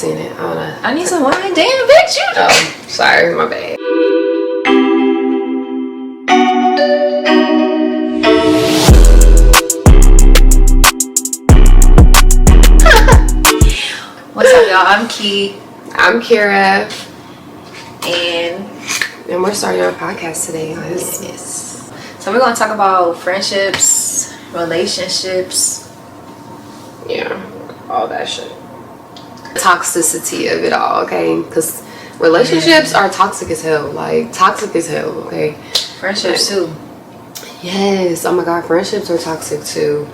seen it. I don't know. I need some wine. Damn, bitch, you. Oh, sorry, my bad. What's up, y'all? I'm Key. I'm Kira. And we're starting our podcast today, guys. yes. So we're going to talk about friendships, relationships. Yeah, all that shit. Toxicity of it all, okay? Because relationships are toxic as hell. Like, toxic as hell, okay? Friendships, too. Yes. Oh, my God. Friendships are toxic, too.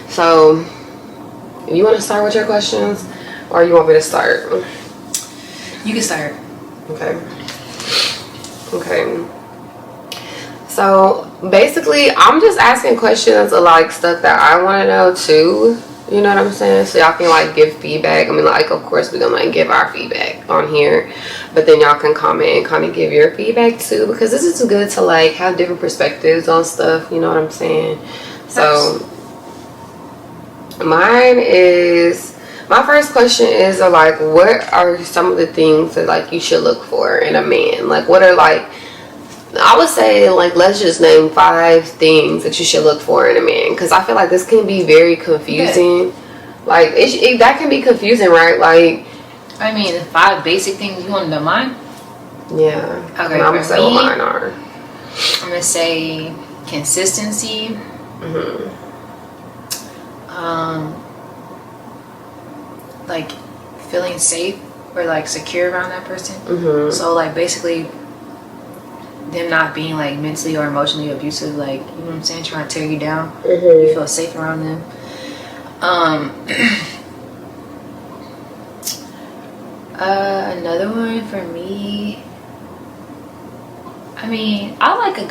So, you want to start with your questions? Or you want me to start? You can start. Okay. So basically, I'm just asking questions of like stuff that I want to know too. You know what I'm saying? So y'all can like give feedback. I mean, like, of course we're gonna like give our feedback on here, but then y'all can comment and kind of give your feedback too, because this is good to like have different perspectives on stuff. You know what I'm saying? So my first question is like, what are some of the things that like you should look for in a man? Like, what are like, I would say like, let's just name 5 things that you should look for in a man, because I feel like this can be very confusing. Like that can be confusing, right? Like, I mean, 5 basic things. You want to know mine? Yeah. Okay. I'm gonna say what mine are. I'm gonna say consistency. Like feeling safe or like secure around that person. So like basically them not being like mentally or emotionally abusive, like, you know what I'm saying, trying to tear you down. You feel safe around them. Another one for me, I mean, I like a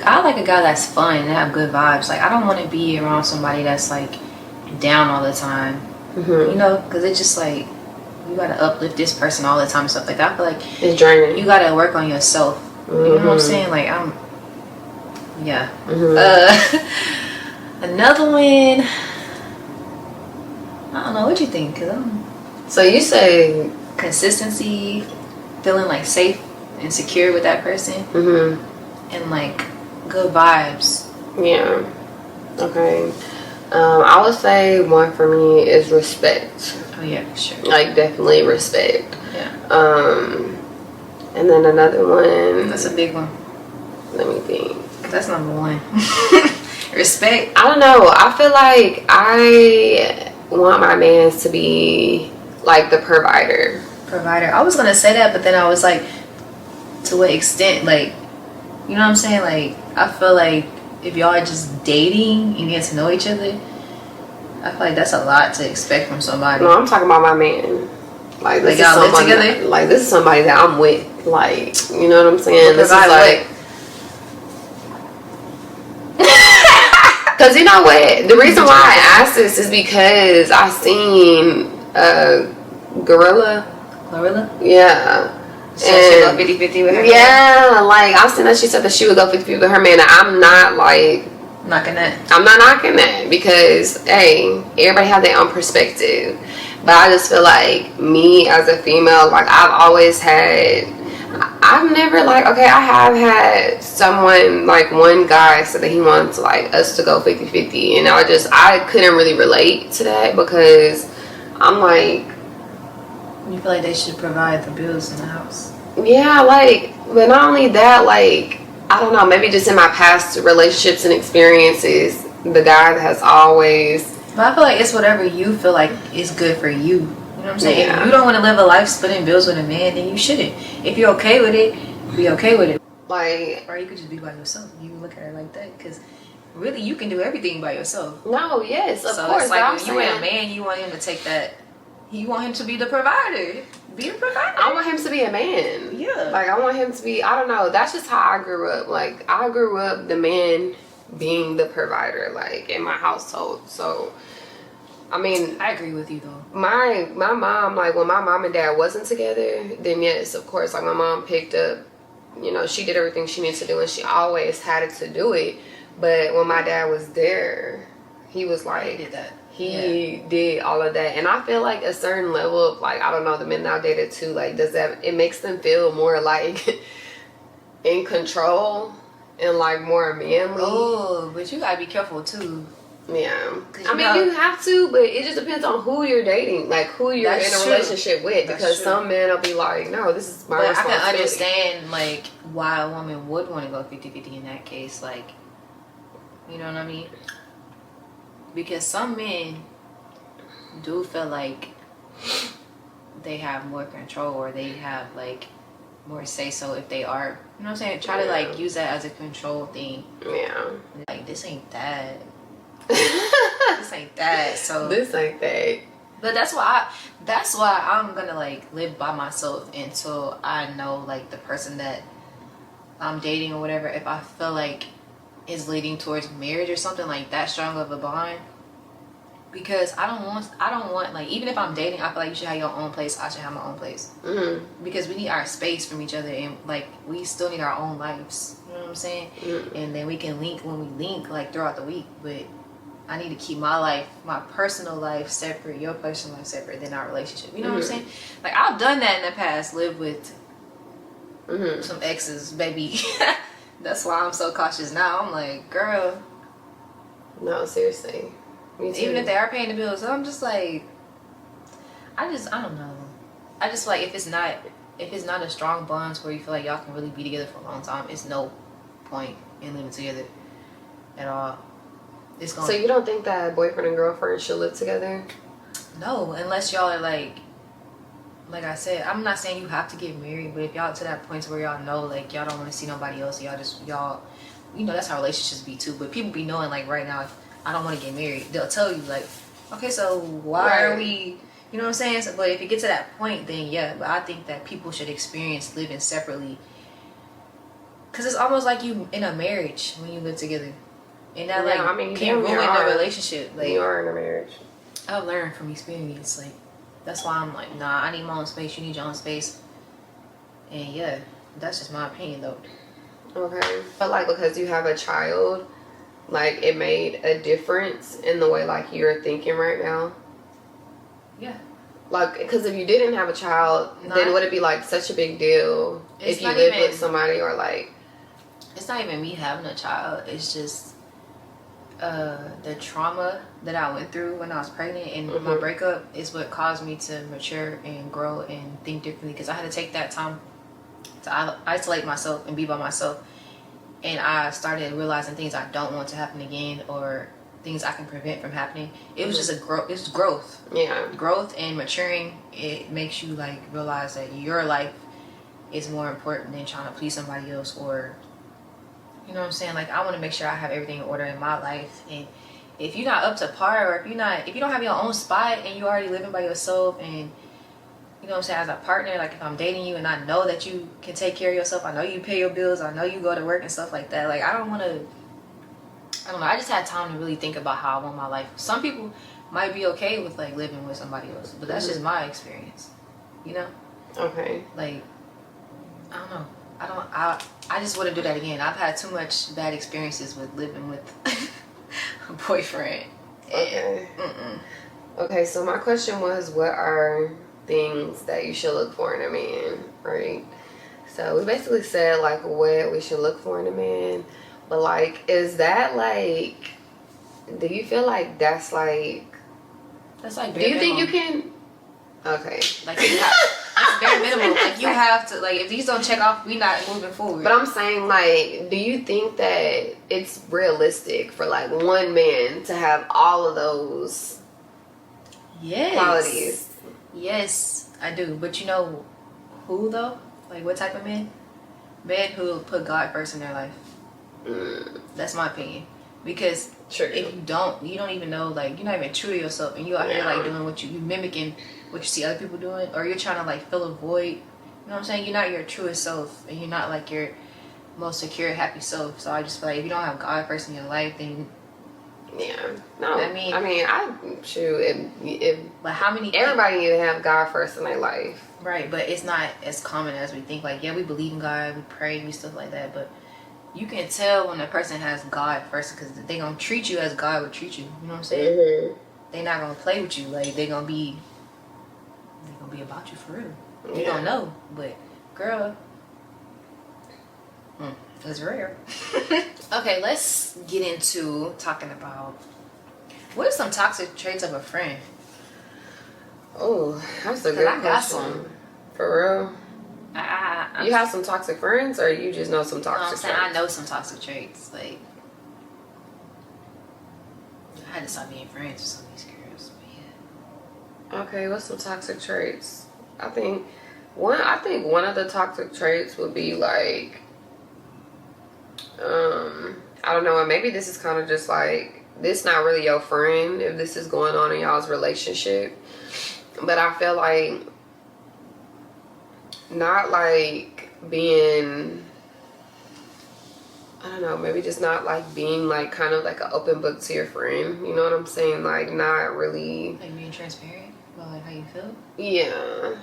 guy that's fun and have good vibes. Like, I don't want to be around somebody that's like down all the time. You know, because it's just like, you gotta uplift this person all the time and stuff like that. I feel like it's draining. You gotta work on yourself. You know what I'm saying? Like, another one, I don't know, what you think? So you say consistency, feeling like safe and secure with that person, and like good vibes. Yeah. Okay. I would say one for me is respect. Oh yeah, for sure. Like, definitely respect. Yeah. And then another one. That's a big one. Let me think. That's number 1. Respect. I don't know. I feel like I want my man to be like the provider. I was gonna say that, but then I was like, to what extent? Like, you know what I'm saying? Like, I feel like if y'all are just dating and get to know each other, I feel like that's a lot to expect from somebody. No, I'm talking about my man. Like, this y'all is live together? This is somebody that I'm with. Like, you know what I'm saying? This is like, because you know what? The reason why I asked this is because I seen Gorilla. Yeah. So she go 50-50 with her. Yeah, like, I seen that she said that she would go 50-50 with her man. And I'm not like knocking that. I'm not knocking that, because hey, everybody have their own perspective. But I just feel like me as a female, like, I've never like, okay, I have had someone, like, one guy said that he wanted to, like, us to go 50-50, and I couldn't really relate to that, because I'm like, you feel like they should provide the bills in the house. Yeah, like, but not only that, like, I don't know, maybe just in my past relationships and experiences, the guy that has always... But I feel like it's whatever you feel like is good for you. You know what I'm saying? Yeah. If you don't want to live a life splitting bills with a man, then you shouldn't. If you're okay with it, be okay with it. Like... Or you could just be by yourself. You look at it like that, because really you can do everything by yourself. No, yes, of course. It's like, when you with a man, you want him to take that... You want him to be the provider. Be a provider. I want him to be a man. Yeah. Like, I want him to be, I don't know, that's just how I grew up. Like, I grew up the man being the provider, like, in my household. So, I mean, I agree with you, though. My mom, like, when my mom and dad wasn't together, then yes, of course, like, my mom picked up, you know, she did everything she needed to do, and she always had to do it. But when my dad was there, he was like, he did all of that. And I feel like a certain level of like, I don't know, the men I dated too, like, does that, it makes them feel more like in control and like more manly. Oh, but you gotta be careful too. Yeah, I mean, you have to, but it just depends on who you're dating, like who you're in a relationship with. Because some men will be like, no, this is my responsibility. I can understand like why a woman would want to go 50-50 in that case, like, you know what I mean? Because some men do feel like they have more control, or they have like more say so if they are, you know what I'm saying? Try to like use that as a control thing. Yeah. Like, this ain't that. This ain't that. So this ain't that. But that's why I'm gonna like live by myself until I know like the person that I'm dating or whatever, if I feel like is leading towards marriage or something like that strong of a bond. Because I don't want like, even if I'm dating, I feel like you should have your own place, I should have my own place. Mm-hmm. Because we need our space from each other, and like we still need our own lives, you know what I'm saying? Mm-hmm. And then we can link when we link, like throughout the week. But I need to keep my life, my personal life separate, your personal life separate than our relationship, you know what I'm saying? Like, I've done that in the past, live with some exes, baby. That's why I'm so cautious now. I'm like, girl, no, seriously. Me too. Even if they are paying the bills, I'm just like, I don't know. I just feel like if it's not a strong bond where you feel like y'all can really be together for a long time, it's no point in living together at all. So you don't think that boyfriend and girlfriend should live together? No, unless y'all are like I said, I'm not saying you have to get married, but if y'all to that point where y'all know like y'all don't want to see nobody else, y'all you know, that's how relationships be too. But people be knowing like right now, if I don't want to get married, they'll tell you like, okay, so why are we, you know what I'm saying? So, but if you get to that point, then yeah. But I think that people should experience living separately, because it's almost like you in a marriage when you live together. And that can ruin the relationship. Like, you are in a marriage. I've learned from experience. Like, that's why I'm like, nah, I need my own space. You need your own space. And yeah, that's just my opinion though. Okay, but like, because you have a child, like it made a difference in the way like you're thinking right now. Yeah. Like, because if you didn't have a child, then would it be like such a big deal if you lived with somebody, or like? It's not even me having a child. It's just the trauma that I went through when I was pregnant and my breakup is what caused me to mature and grow and think differently, because I had to take that time to isolate myself and be by myself, and I started realizing things I don't want to happen again, or things I can prevent from happening. It was just it's growth. Yeah, growth and maturing. It makes you like realize that your life is more important than trying to please somebody else, or you know what I'm saying? Like, I want to make sure I have everything in order in my life. And if you're not up to par, or if you don't have your own spot and you're already living by yourself, and you know what I'm saying, as a partner, like if I'm dating you and I know that you can take care of yourself, I know you pay your bills, I know you go to work and stuff like that. Like, I don't know. I just had time to really think about how I want my life. Some people might be okay with like living with somebody else, but that's just my experience. You know? Okay. Like, I don't know. I just wouldn't do that again. I've had too much bad experiences with living with a boyfriend. Okay. Okay, so my question was, what are things that you should look for in a man, right? So we basically said like what we should look for in a man, but like, is that like, do you feel like that's like do you think you can? Okay. Like, you have, it's bare minimum. Like, you have to, like, if these don't check off, we not moving forward. But I'm saying, like, do you think that it's realistic for like one man to have all of those qualities? Yes, I do. But you know who though? Like, what type of men? Men who put God first in their life. That's my opinion. Because if you don't even know, like, you're not even true to yourself, and you out here like doing what you mimicking what you see other people doing, or you're trying to like fill a void. You know what I'm saying? You're not your truest self, and you're not like your most secure, happy self. So I just feel like if you don't have God first in your life, then I'm sure but how many everybody need to have God first in their life, right? But it's not as common as we think. Like, yeah, we believe in God, we pray, we stuff like that, but you can tell when a person has God first, because they gonna treat you as God would treat you. You know what I'm saying? they not gonna play with you. Like they gonna be about you for real. You don't know, but girl, it's rare. Okay, let's get into talking about what are some toxic traits of a friend. Oh, that's a good question. Got some. For real. You have some toxic friends, or you just know some toxic I'm saying traits? I know some toxic traits. Like I had to stop being friends with some of these girls. But yeah. Okay, what's some toxic traits? I think one of the toxic traits would be like, I don't know, and maybe this is kind of just like, this not really your friend if this is going on in y'all's relationship, but I feel like not like being, I don't know, maybe just not like being like kind of like an open book to your friend, you know what I'm saying? Like not really Like being transparent about like how you feel. Yeah.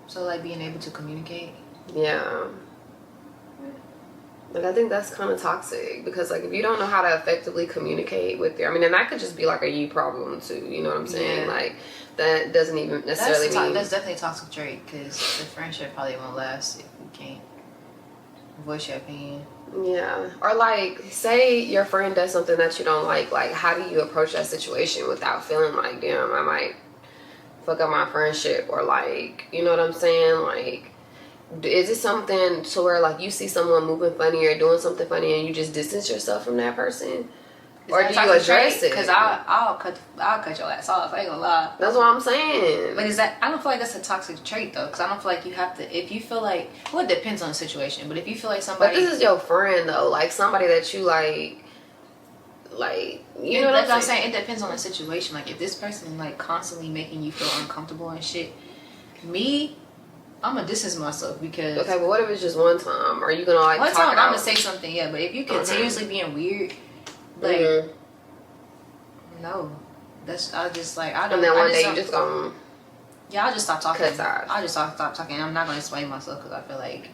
So like being able to communicate. Yeah. Like I think that's kind of toxic, because like if you don't know how to effectively communicate with your, I mean, and that could just be like a you problem too, you know what I'm saying? Yeah. Like that doesn't even necessarily mean that's definitely a toxic trait, because the friendship probably won't last if you can't voice your opinion. Yeah. Or like, say your friend does something that you don't like how do you approach that situation without feeling like, damn, I might fuck up my friendship, or like, you know what I'm saying? Like, is it something to where like you see someone moving funny or doing something funny and you just distance yourself from that person? Or do you address it? Because I'll cut your ass off. I ain't gonna lie. That's what I'm saying. But I don't feel like that's a toxic trait though, because I don't feel like you have to. If you feel like, well, it depends on the situation. But if you feel like somebody, but this is your friend though, like somebody that you like you know what I'm saying? It depends on the situation. Like if this person like constantly making you feel uncomfortable and shit, me, I'm gonna distance myself, because okay. But what if it's just one time? Are you gonna like one talk time it out? I'm gonna say something, yeah. But if you continuously being weird, like no, that's I just like I don't. And then one day you you just gonna I'll just stop talking. cut ties. I'll just stop talking. I'm not gonna explain myself, because I feel like,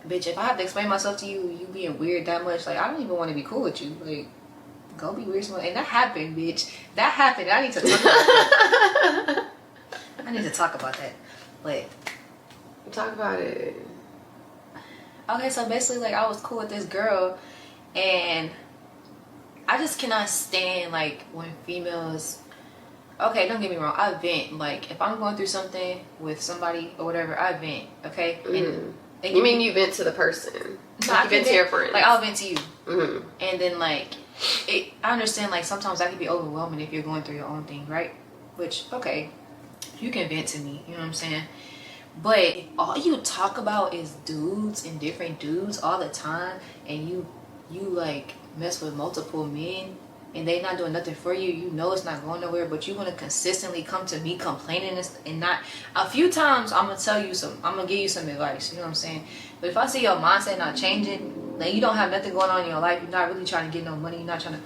bitch, if I have to explain myself to you, you being weird that much, like I don't even want to be cool with you. Like, go be weird somewhere. And that happened, bitch. That happened. I need to talk about that. I need to talk about that. But talk about it. okay, so basically, like I was cool with this girl, and I just cannot stand like when females. Okay, don't get me wrong. I vent. Like if I'm going through something with somebody or whatever, I vent. Okay. And you mean you vent to the person? No, like you vent to your friend. Like I'll vent to you. And then like, I understand like sometimes that can be overwhelming if you're going through your own thing, right? Which okay, you can vent to me. You know what I'm saying? But all you talk about is dudes and different dudes all the time, and you like mess with multiple men, and they not doing nothing for you. You know it's not going nowhere, but you want to consistently come to me complaining and not. A few times I'm gonna give you some advice. You know what I'm saying? But if I see your mindset not changing, like you don't have nothing going on in your life, you're not really trying to get no money, you're not trying to.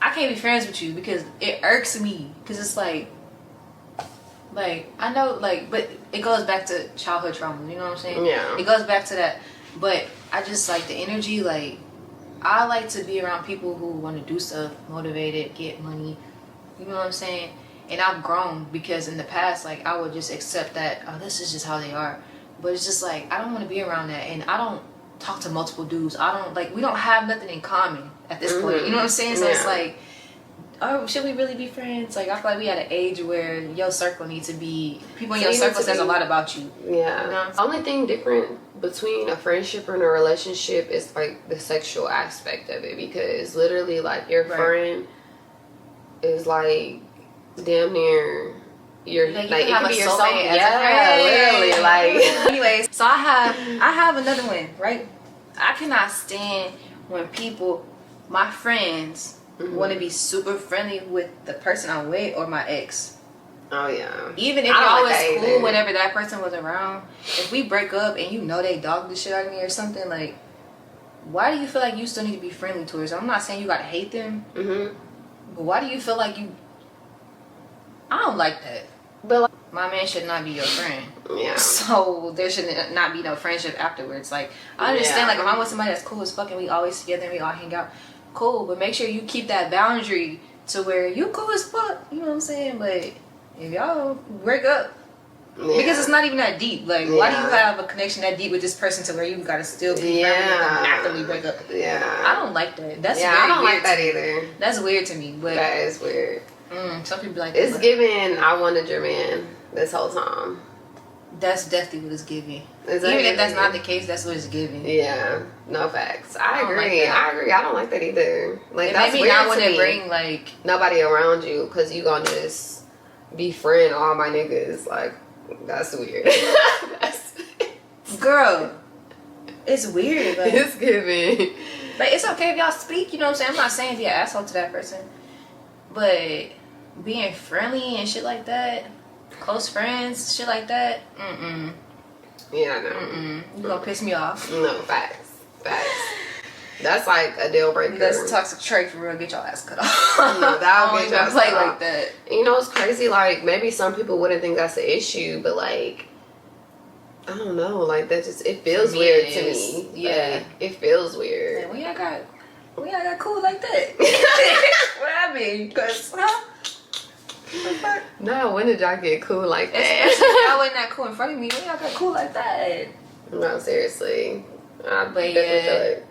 I can't be friends with you, because it irks me. Because it's like I know, like, but it goes back to childhood trauma. You know what I'm saying? Yeah. It goes back to that. But I just like the energy. Like, I like to be around people who want to do stuff, motivated, get money. You know what I'm saying? And I've grown, because in the past, like, I would just accept that, oh, this is just how they are. But it's just like, I don't want to be around that. And I don't talk to multiple dudes. I don't, like, we don't have nothing in common at this point. You know what I'm saying? So it's like, oh, should we really be friends? Like, I feel like we at an age where your circle needs to be, people in your circle says a lot about you. Yeah. You know? Only thing different between a friendship and a relationship is like the sexual aspect of it, because literally like your friend is like damn near your like it can can be your soulmate. Yeah, literally. Like anyways, so I have another one, right? I cannot stand when people, my friends, want to be super friendly with the person I'm with or my ex. Oh yeah. Even if y'all was cool whenever that person was around, if we break up and you know they dogged the shit out of me or something, like, why do you feel like you still need to be friendly towards them? I'm not saying you gotta hate them, but why do you feel like you? I don't like that. But like, my man should not be your friend. Yeah. So there should not be no friendship afterwards. Like, I understand, like, if I'm with somebody that's cool as fuck and we always together and we all hang out, cool, but make sure you keep that boundary to where you cool as fuck, you know what I'm saying? But if y'all break up, Yeah. because it's not even that deep. Like, why do you Yeah. have a connection that deep with this person to where you gotta still be friends with them after we break up? Yeah. I don't like that. That's Yeah, very I don't weird like that to me. either. That's weird to me. But That is weird. some people be like It's that, giving I wanted your man this whole time. but that's definitely what it's giving. Is that Even if that's really? not the case, that's what it's giving. Yeah, no facts. I don't agree. like that. I agree. I don't like that either. Like It that's made me weird not to want to me. bring like Nobody around you because you gonna just befriend all my niggas. Like that's weird. That's, girl. It's weird. Like, it's giving. like it's okay if y'all speak. You know what I'm saying? I'm not saying be an asshole to that person, but being friendly and shit like that, close friends, shit like that. Yeah, no. You gonna piss me off. No facts. Facts. That's like a deal breaker. That's toxic trait for real. Get your ass cut off. No, that'll I get don't your even ass play cut like off. that. You know, it's crazy. Like maybe some people wouldn't think that's an issue, but like I don't know. Like that just it feels For me, weird it to is. me. Yeah. Like, it feels weird. Man, we all got cool like that. What I mean? Cause No, when did y'all get cool like especially if y'all that? wasn't that cool in front of me. We all got cool like that. No, seriously. I But definitely yeah. feel it.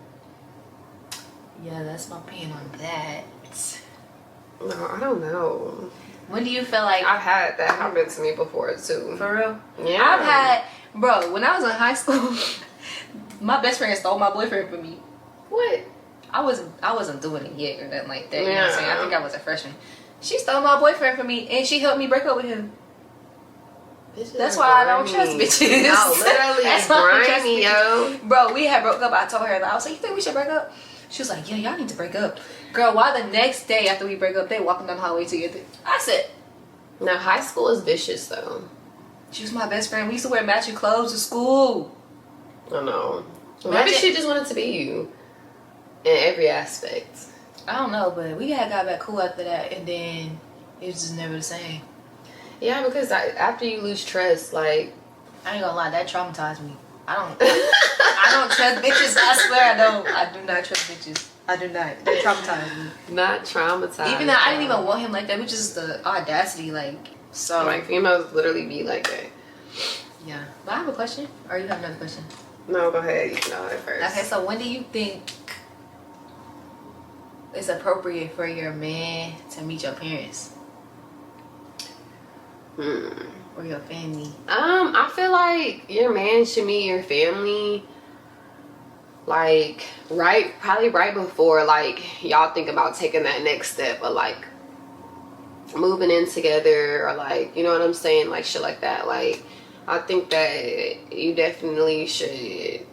Yeah, that's my opinion on that. No, I don't know. When do you feel like I've had that happen to me before too. for real? Yeah. I've had, bro, when I was in high school, my best friend stole my boyfriend from me. What? I wasn't doing it yet or nothing like that. You know what I'm saying? Yeah. I think I was a freshman. She stole my boyfriend from me and she helped me break up with him. Bitches That's are why I don't grimy. trust bitches. No, literally That's why I don't trust grimy, bitches. yo. Bro, we had broke up. I told her, I was like, you think we should break up? She was like, yeah, y'all need to break up. Girl, why the next day after we break up, they walking down the hallway together? I said, Now high school is vicious though. she was my best friend. We used to wear matching clothes to school. I know. Maybe Imagine- she just wanted to be you in every aspect. I don't know, but we had got back cool after that, and then it was just never the same. Yeah, because after you lose trust, like I ain't gonna lie, that traumatized me. I don't trust bitches. I swear I don't. I do not trust bitches. I do not. They traumatize me. not traumatized. Even though I didn't even want him like that, which is the audacity, like so. like females literally be like that. Yeah. But I have a question. Or you have another question? No, go ahead. You can know it first. Okay, so when do you think it's appropriate for your man to meet your parents or your family? I feel like your man should meet your family like probably right before like y'all think about taking that next step of like moving in together or like, you know what I'm saying, like shit like that. Like I think that you definitely should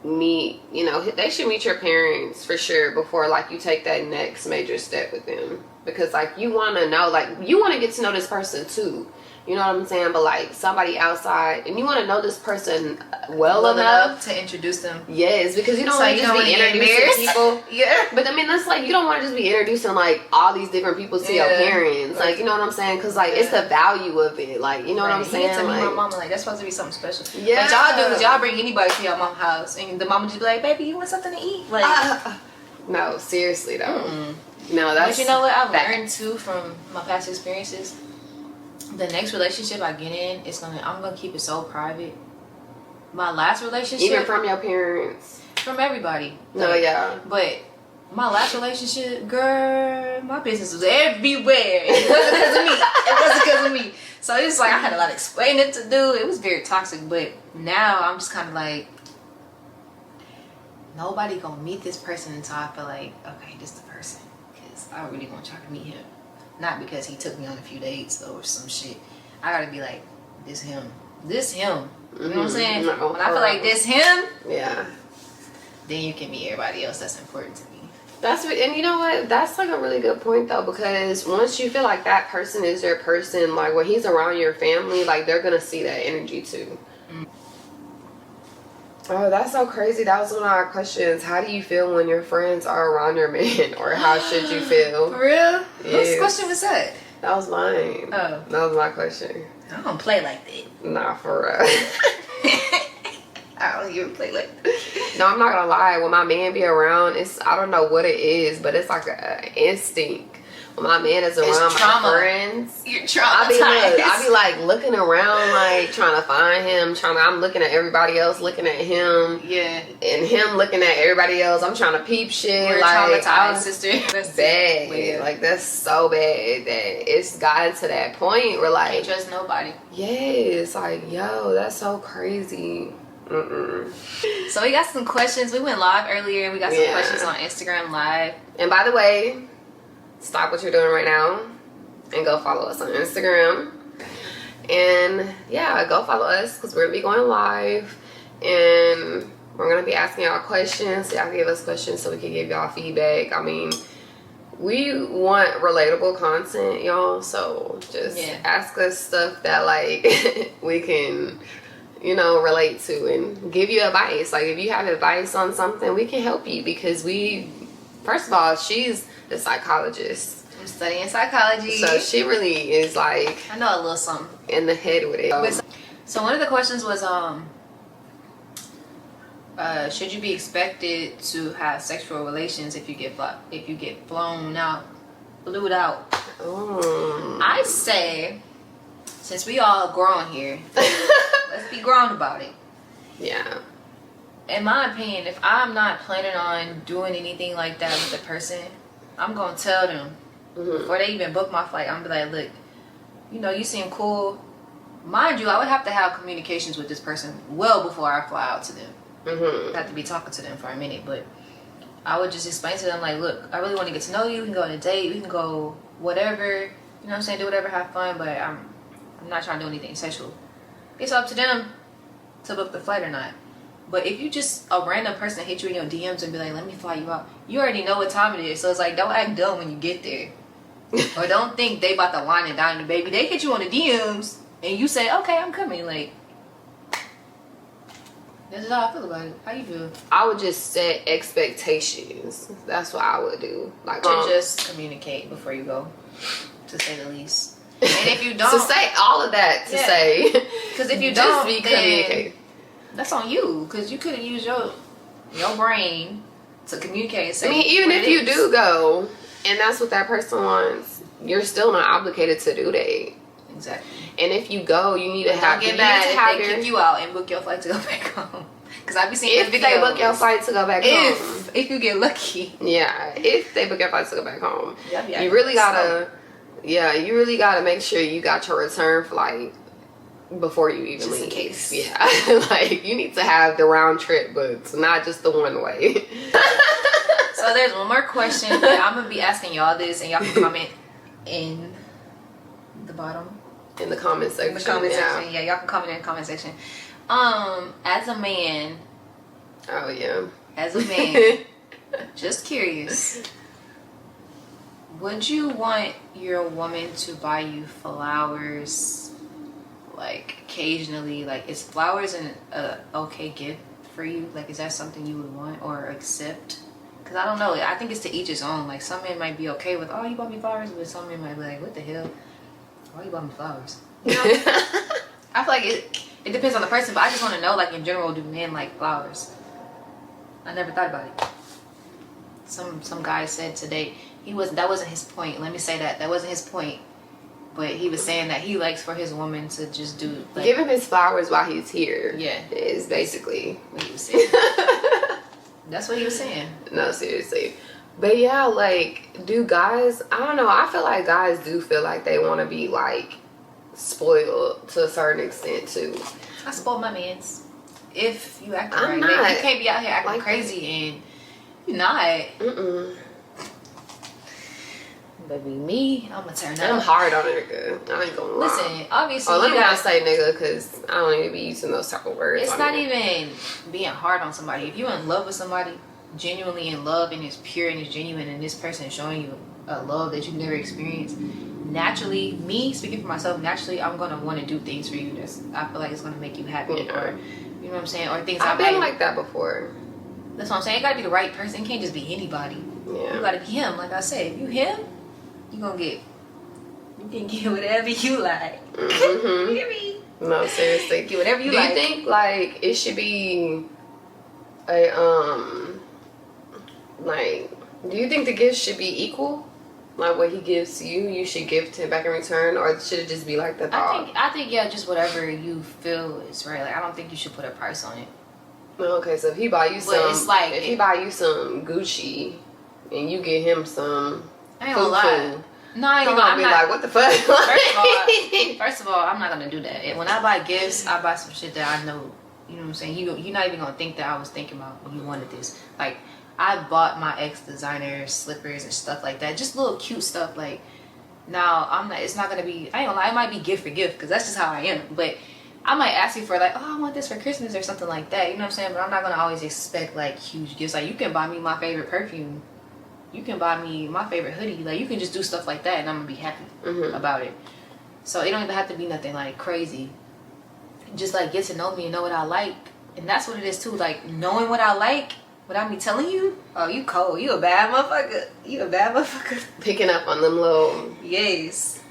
meet, you know, they should meet your parents for sure before like you take that next major step with them, because like you want to know, like you want to get to know this person too, you know what I'm saying, but like somebody outside, and you want to know this person well enough to introduce them. yes, because you don't So want you to don't just be wanna get introducing embarrassed? people. Yeah. But I mean, that's like, you don't want to just be introducing like all these different people to your Yeah. parents, like, you know what I'm saying, because like it's the value of it, like, you know what I'm Right. saying, He tell me like, my mama like that's supposed to be something special. Yeah. But y'all do is y'all bring anybody to your mom's house and the mama just be like, baby, you want something to eat? Like no, seriously though. Mm-mm. No, that's But you know what I've fact. learned too from my past experiences? The next relationship I get in, I'm gonna keep it so private. My last relationship, Even from your parents. from everybody. No, Like, yeah. But my last relationship, girl, my business was everywhere. It wasn't because of me. It wasn't because of me. So it's like I had a lot of explaining to do. It was very toxic. But now I'm just kind of like, nobody gonna meet this person until I feel like, okay, this is the person. Because I really want y'all to meet him. Not because he took me on a few dates or some shit. I gotta be like, this him. This him. You know what I'm saying? No, when I feel like this him, Yeah. then you can meet everybody else that's important to me. And you know what? That's like a really good point though, because once you feel like that person is your person, like when he's around your family, like they're gonna see that energy too. Oh, that's so crazy. That was one of our questions. How do you feel when your friends are around your man, or how should you For feel? real? Whose Yes. question was that? That was mine. Oh. That was my question. I don't play like that. Nah, for real. I don't even play like that. No, I'm not gonna lie. When my man be around, I don't know what it is, but it's like an instinct. when my man is around my friends. You're traumatized. I be like looking around, like trying to find him. I'm looking at everybody else, looking at him. Yeah. And him looking at everybody else. I'm trying to peep shit. We're like, traumatized, sister. That's bad. Yeah. Like that's so bad that it's gotten to that point where like can't trust nobody. Yes, like yo, that's so crazy. So we got some questions. We went live earlier. We got some questions on Instagram Live. And by the way, stop what you're doing right now and go follow us on Instagram. And yeah, go follow us because we're gonna be going live and we're gonna be asking y'all questions. So y'all can give us questions so we can give y'all feedback. I mean, we want relatable content, y'all. So just ask us stuff that like we can, you know, relate to and give you advice. Like if you have advice on something, we can help you because first of all, she's the psychologist. I'm studying psychology. So she really is like, I know a little something in the head with it. So one of the questions was, should you be expected to have sexual relations if you get blued out? I say, since we all grown here, let's be grown about it. Yeah. In my opinion, if I'm not planning on doing anything like that with the person, I'm gonna tell them before they even book my flight. I'm gonna be like, look, you know, you seem cool. Mind you, I would have to have communications with this person well before I fly out to them. I have to be talking to them for a minute, but I would just explain to them like, look, I really want to get to know you. We can go on a date. We can go whatever. You know what I'm saying? Do whatever, have fun. But I'm not trying to do anything sexual. It's up to them to book the flight or not. But if you just a random person hit you in your DMs and be like, let me fly you out, you already know what time it is. So it's like, don't act dumb when you get there. Or don't think they about to wine and dine you, baby. They hit you on the DMs and you say, okay, I'm coming. Like, this is how I feel about it. How you feel? I would just set expectations. That's what I would do. Like, to just communicate before you go, to say the least. And if you don't, to say all of that, to say, because if you just don't, be then communicating. That's on you. Because you could have used your brain to communicate. And say, I mean, even if you do go, and that's what that person wants, you're still not obligated to do that. Exactly. And if you go, you need to have. Don't get mad if they kick you out and book your flight to go back home. Because I be seeing if they book your flight to go back home. If you get lucky. Yeah, if they book your flight to go back home, you really gotta. Yeah, you really gotta make sure you got your return flight before you even leave. In case. Yeah, like you need to have the round trip booked, not just the one way. So there's one more question. I'm gonna be asking y'all this, and y'all can comment in the bottom. In the comment section. In the comment section. Yeah, y'all can comment in the comment section. As a man. Oh yeah. As a man, just curious. Would you want your woman to buy you flowers, like occasionally? Like, is flowers an okay gift for you? Like, is that something you would want or accept? Because I don't know. I think it's to each his own. Like, some men might be okay with, oh, you bought me flowers, but some men might be like, what the hell? Why you bought me flowers? You know? I feel like it depends on the person, but I just want to know, like, in general, do men like flowers? I never thought about it. Some guy said today, that wasn't his point. Let me say that wasn't his point. But he was saying that he likes for his woman to just do, like, give him his flowers while he's here. Yeah, is basically what he was saying. That's what he was saying. No, seriously. But yeah, like, do guys, I don't know, I feel like guys do feel like they want to be, like, spoiled to a certain extent too. I spoil my mans. If you act right, not. Babe, you can't be out here acting like crazy and you're not. Baby, me, I'm gonna turn up. I'm hard on it, nigga. I ain't gonna lie. Listen, obviously, let me not say nigga, because I don't need to be using those type of words. It's not even being hard on somebody. If you're in love with somebody, genuinely in love, and it's pure and it's genuine, and this person is showing you a love that you've never experienced, naturally, me speaking for myself, naturally, I'm gonna want to do things for you. I feel like it's gonna make you happy, or you know what I'm saying, or things. I've been like that before. That's what I'm saying. It gotta be the right person. It can't just be anybody. Yeah. You gotta be him. Like I said, if you him, you can get whatever you like. You hear me? No, seriously. Get whatever you like. Do you think, like, it should be a, like, do you think the gifts should be equal? Like what he gives to you, you should give to him back in return, or should it just be like the thought? I think yeah, just whatever you feel is right. Like I don't think you should put a price on it. Okay, so if he buy you But some, it's like if he buy you some Gucci, and you get him some, I ain't gonna lie. No, I ain't he gonna lie. gonna be like, what the fuck? First of all, I'm not gonna do that. And when I buy gifts, I buy some shit that I know. You know what I'm saying? You're not even gonna think that I was thinking about when you wanted this. Like I bought my ex designer slippers and stuff like that, just little cute stuff. Like now, I'm not. It's not gonna be. I ain't gonna lie. It might be gift for gift because that's just how I am. But I might ask you for like, oh, I want this for Christmas or something like that. You know what I'm saying? But I'm not gonna always expect like huge gifts. Like you can buy me my favorite perfume. You can buy me my favorite hoodie. Like you can just do stuff like that, and I'm gonna be happy about it. So it don't even have to be nothing like crazy. Just like get to know me and know what I like, and that's what it is too. Like knowing what I like without me telling you. Oh, you cold. You a bad motherfucker. You a bad motherfucker. Picking up on them little Yes.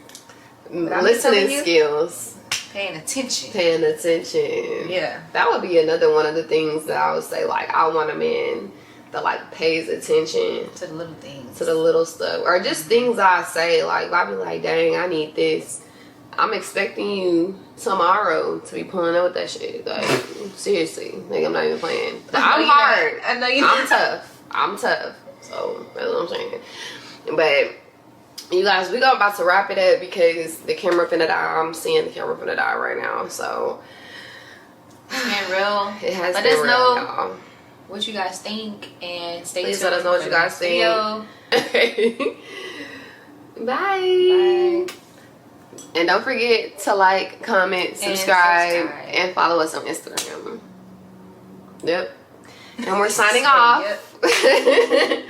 listening skills. Paying attention. Paying attention. Yeah. That would be another one of the things that I would say. Like I want a man that like pays attention To the little things. to the little stuff, or just things I say. Like I be like, dang, I need this. I'm expecting you tomorrow to be pulling up with that shit. Like seriously, like I'm not even playing. I'm hard. I know you. I'm tough. I'm tough. So that's what I'm saying. But you guys, we about to wrap it up because the camera finna die. I'm seeing the camera finna die right now. So It's been real. it has. Let been us real, know y'all. What you guys think, and stay Please tuned. let us know what you guys think. Video. Bye. Bye. And don't forget to like, comment, subscribe, and follow us on Instagram. Yep. And we're signing off. Yep.